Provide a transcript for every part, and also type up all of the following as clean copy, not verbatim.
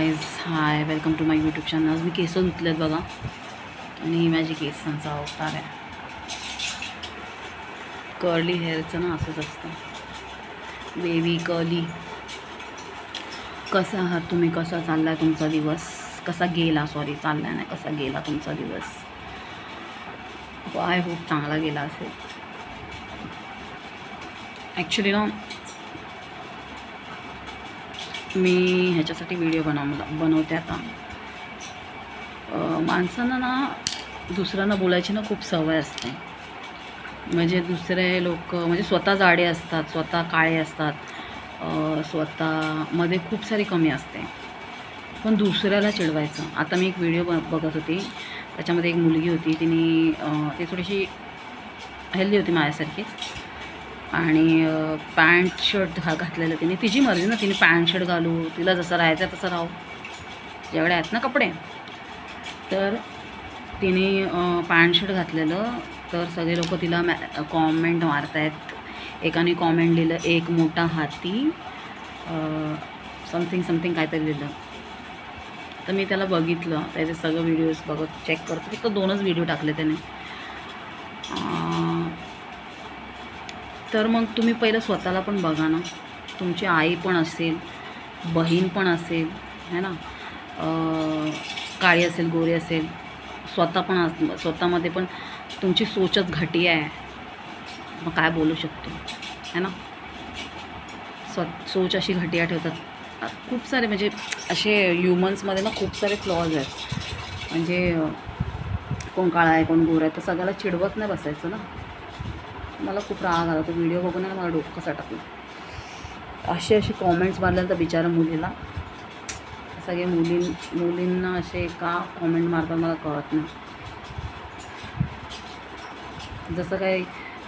Guys hi, welcome to my YouTube channel. आज मी केस धुतलेत बघा, आणि ही माझी केसांचा अवतार आहे. कर्ली हेअरचं ना असंच असतं, बेबी कर्ली. कसा आहात तुम्ही? कसा चालला तुमचा दिवस? कसा गेला? सॉरी, चालला नाही, कसा गेला तुमचा दिवस? आय होप चांगला गेला असेल. ॲक्च्युली ना मी ह्याच्यासाठी व्हिडिओ बनवते आता. माणसांना ना दुसऱ्यांना बोलायची ना खूप सवय असते. म्हणजे दुसरे लोक म्हणजे स्वतः जाडे असतात, स्वतः काळे असतात, स्वतःमध्ये खूप सारी कमी असते, पण दुसऱ्याला चिडवायचं. आता मी एक व्हिडिओ बघत होती, त्याच्यामध्ये एक मुलगी होती, तिने ती थोडीशी हेल्दी होती माझ्यासारखीच, आणि पॅन्ट शर्ट घातलेलं तिने. तिची मर्जी ना, तिने पॅन्ट शर्ट घालू, तिला जसं राहायचं तसं राहू, जेवढे आहेत ना कपडे. तर तिने पॅन्ट शर्ट घातलेलं, तर सगळे लोक तिला कॉमेंट मारत आहेत. एकाने कॉमेंट लिहिलं, एक मोठा हाती समथिंग काहीतरी लिहिलं. तर मी त्याला बघितलं, त्याचे सगळं व्हिडिओज बघत चेक करतो. फक्त 2च व्हिडिओ टाकले त्याने. तर मग तुम्ही पहिलं स्वतःला पण बघा ना. तुमची आई पण असेल, बहीण पण असेल, है ना, काळी असेल, गोरी असेल, स्वतःमध्ये पण तुमची सोचच घटिया आहे. मग काय बोलू शकतो, है ना. सोच अशी घटिया ठेवतात खूप सारे. म्हणजे असे ह्युमन्समध्ये ना खूप सारे फ्लॉज आहेत. म्हणजे कोण काळा आहे, कोण गोरा आहे, तर सगळ्याला चिडवत नाही बसायचं ना. मला खूप राग आला तो व्हिडिओ बघून ना, मला डोकं सटकलं. असे कॉमेंट्स मारल्यानंतर बिचारा मुलीला, सगळे मुलींना असे का कॉमेंट मारतात मला कळत नाही. जसं काय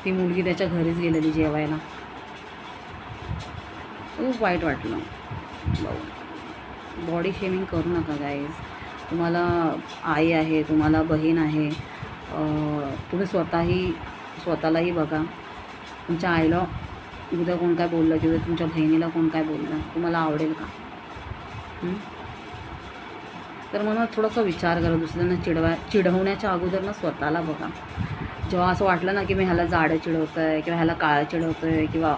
ती मुलगी त्याच्या घरीच गेलेली जेवायला. खूप वाईट वाटलं. बॉडी शेमिंग करू नका गाईज. तुम्हाला आई आहे, तुम्हाला बहीण आहे, तुम्ही स्वतःलाही बघा. तुमच्या आईला उद्या कोण काय बोललं, किंवा तुमच्या बहिणीला कोण काय बोललं, तुम्हाला आवडेल का? तर मला थोडासा विचार करा. दुसऱ्यांना चिडवण्याच्या अगोदर ना स्वतःला बघा. जेव्हा असं वाटलं ना की मी ह्याला जाडं चिडवतो आहे, किंवा ह्याला काळं चिडवतो आहे, किंवा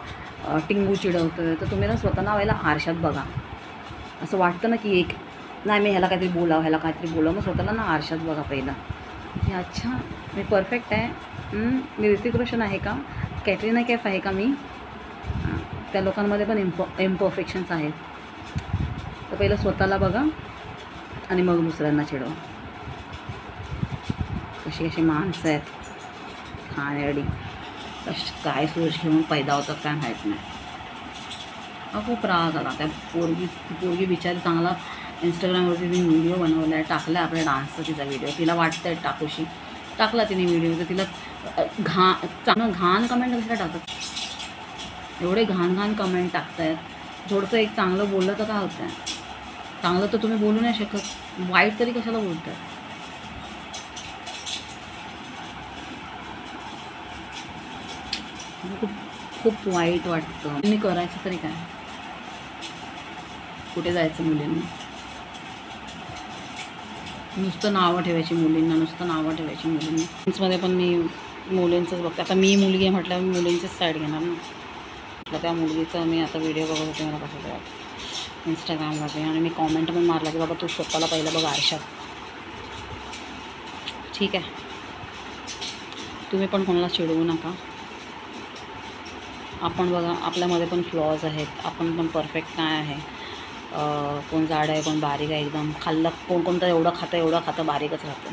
टिंगू चिडवतो आहे, तर तुम्ही ना स्वतःला व्हायला आरशात बघा. असं वाटतं ना की नाही, मी ह्याला काहीतरी बोलावं, मग स्वतःला ना आरशात बघा पहिला, की अच्छा मी परफेक्ट आहे. मी ऋतिक रोशन आहे का? कॅटरीना कैफ आहे का मी? त्या लोकांमध्ये पण इम्परफेक्शन्स आहेत. तर पहिलं स्वतःला बघा, आणि मग दुसऱ्यांना चिडवा. कशी माणसं आहेत खाण्याडी, काय सोच घेऊन पैदा होतात काय माहीत नाही. खूप राग आला. त्या पोरगी बिचारी चांगला इंस्टाग्रामवरती तिने व्हिडिओ बनवला आहे, टाकला आपल्या डान्सचा तिचा व्हिडिओ. तिला वाटतं आहे टाकूशी, टाकला तिने व्हिडिओ. तर तिला चांगलं घाण कमेंट कशाला टाकत? एवढे घाण कमेंट टाकतायत. थोडंसं एक चांगलं बोललं तर काय होतं आहे? चांगलं तर तुम्ही बोलू नाही शकत, वाईट तरी कशाला बोलताय? खूप वाईट वाटतं. मुलींनी करायचं तरी काय? कुठे जायचं मुलींनी? नुसतं नावं ठेवायची मुलींना, मुलींमध्ये पण मी मुलींचंच बघते. आता मी मुलगी आहे म्हटल्यावर मी मुलींचीच साईड घेणार ना. म्हटलं त्या मुलगीचा मी आता व्हिडिओ बघत होते, मला कसं वाटतं इंस्टाग्राममध्ये, आणि मी कॉमेंट पण मारला की बाबा तू स्वतःला पहिलं बघ आरशात. ठीक आहे, तुम्ही पण कोणाला चिडवू नका. आपण बघा, आपल्यामध्ये पण फ्लॉज आहेत. आपण पण परफेक्ट नाही आहे. कोण जाड आहे, कोण बारीक आहे, एकदम खाल्लं कोण तर एवढं खातं बारीकच राहतं,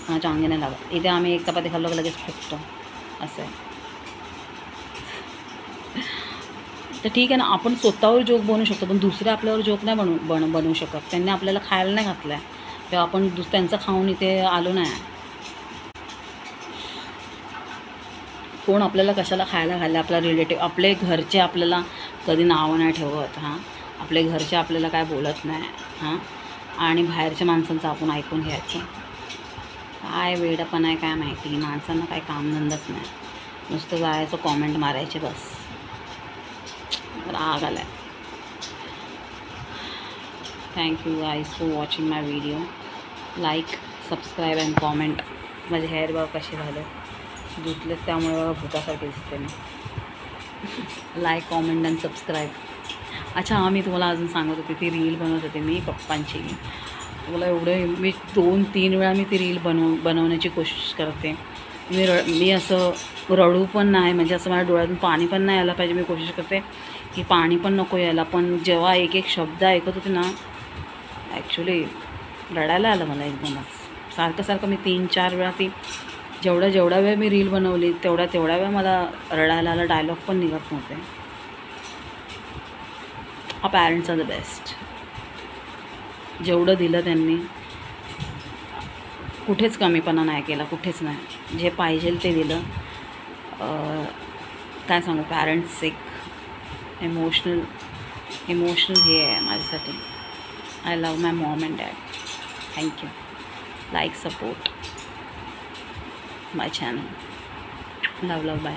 कोणाच्या अंगी नाही लागत. इथे आम्ही एक चपाती खाल्लं की लगेच फुटतो, असं आहे. तर ठीक आहे ना, आपण स्वतःवर जोक बनवू शकतो, पण दुसरे आपल्यावर जोक नाही बनवू शकत. त्यांनी आपल्याला खायला नाही घातलं आहे, तेव्हा आपण त्यांचं खाऊन इथे आलो नाही. कोण आपल्याला कशाला खायला घाललं? आपला रिलेटिव्ह, आपले घरचे आपल्याला कधी नावं नाही ठेवत. आपले घरचे आपल्याला काय बोलत नाही. आणि बाहेरच्या माणसांचं आपण ऐकून घ्यायचं. काय वेडपण आहे काय माहिती. माणसांना काय कामधंदाच नाही, नुसतं जायचं कॉमेंट मारायचे बस. राग आलाय. Thank you guys for watching my video. Like, subscribe and comment. माझे हेअर बघा कसे झाले, धुतले त्यामुळे बघा भूतासारखे दिसते मी. Like, comment and subscribe. अच्छा हां, मी तुम्हाला अजून सांगत होते, ती रील बनवत होते मी पप्पांची. मला मी 2-3 वेळा मी ती रील बनवण्याची कोशिश करते. मी असं रडू पण नाही, म्हणजे असं माझ्या डोळ्यातून पाणी पण नाही यायला पाहिजे. मी कोशिश करते की पाणी पण नको यायला, पण जेव्हा एक एक शब्द ऐकत होते ना, ॲक्च्युली रडायला आलं मला एकदमच. सारखं मी 3-4 वेळा ती जेवढा वेळ मी रील बनवली तेवढा वेळ मला रडायला आलं. डायलॉग पण निघत नव्हते. Parents are the best. जेवढं दिलं त्यांनी कुठेच कमीपणा नाही केला, कुठेच नाही. जे पाहिजे ते दिलं. काय सांगू, पॅरेंट्स एक इमोशनल हे आहे माझ्यासाठी. I love my mom and dad. Thank you. Like, support my channel. Love bye.